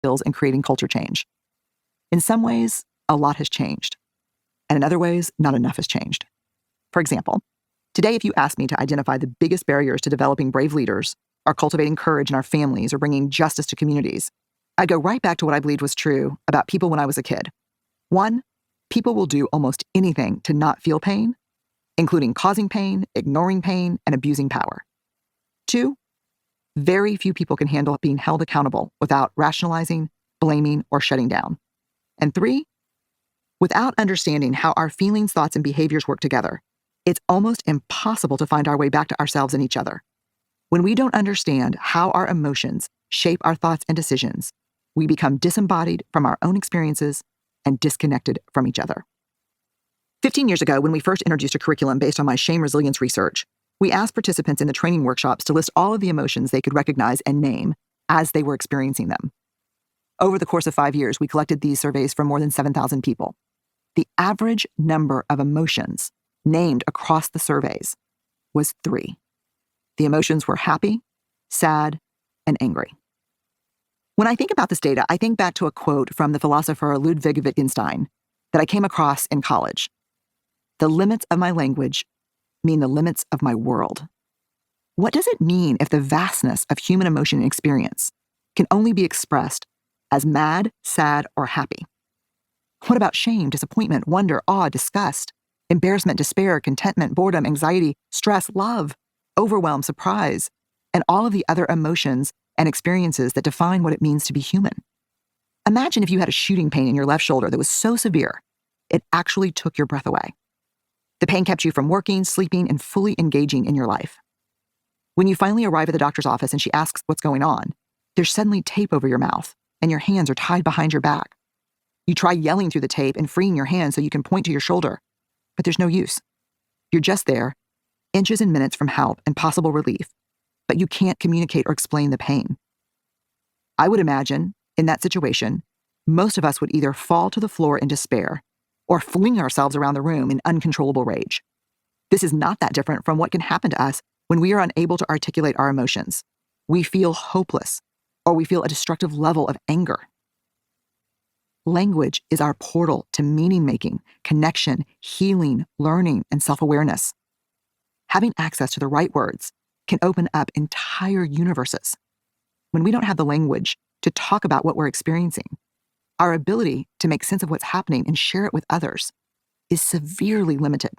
skills in creating culture change. In some ways, a lot has changed. And in other ways, not enough has changed. For example, today if you ask me to identify the biggest barriers to developing brave leaders, or cultivating courage in our families, or bringing justice to communities, I'd go right back to what I believed was true about people when I was a kid. 1, people will do almost anything to not feel pain, including causing pain, ignoring pain, and abusing power. 2, very few people can handle being held accountable without rationalizing, blaming, or shutting down. And 3, without understanding how our feelings, thoughts, and behaviors work together, it's almost impossible to find our way back to ourselves and each other. When we don't understand how our emotions shape our thoughts and decisions, we become disembodied from our own experiences and disconnected from each other. 15 years ago, when we first introduced a curriculum based on my shame resilience research, we asked participants in the training workshops to list all of the emotions they could recognize and name as they were experiencing them. Over the course of 5 years, we collected these surveys from more than 7,000 people. The average number of emotions named across the surveys was 3. The emotions were happy, sad, and angry. When I think about this data, I think back to a quote from the philosopher Ludwig Wittgenstein that I came across in college. "The limits of my language mean the limits of my world." What does it mean if the vastness of human emotion and experience can only be expressed as mad, sad, or happy? What about shame, disappointment, wonder, awe, disgust, embarrassment, despair, contentment, boredom, anxiety, stress, love, overwhelm, surprise, and all of the other emotions and experiences that define what it means to be human? Imagine if you had a shooting pain in your left shoulder that was so severe, it actually took your breath away. The pain kept you from working, sleeping, and fully engaging in your life. When you finally arrive at the doctor's office and she asks what's going on, there's suddenly tape over your mouth and your hands are tied behind your back. You try yelling through the tape and freeing your hands so you can point to your shoulder, but there's no use. You're just there, inches and minutes from help and possible relief, but you can't communicate or explain the pain. I would imagine, in that situation, most of us would either fall to the floor in despair or fling ourselves around the room in uncontrollable rage. This is not that different from what can happen to us when we are unable to articulate our emotions. We feel hopeless, or we feel a destructive level of anger. Language is our portal to meaning-making, connection, healing, learning, and self-awareness. Having access to the right words can open up entire universes. When we don't have the language to talk about what we're experiencing, our ability to make sense of what's happening and share it with others is severely limited.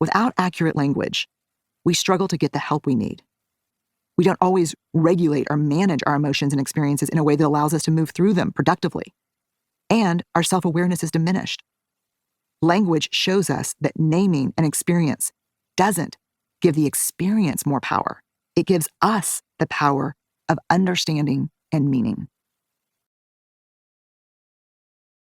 Without accurate language, we struggle to get the help we need. We don't always regulate or manage our emotions and experiences in a way that allows us to move through them productively. And our self-awareness is diminished. Language shows us that naming an experience doesn't give the experience more power. It gives us the power of understanding and meaning.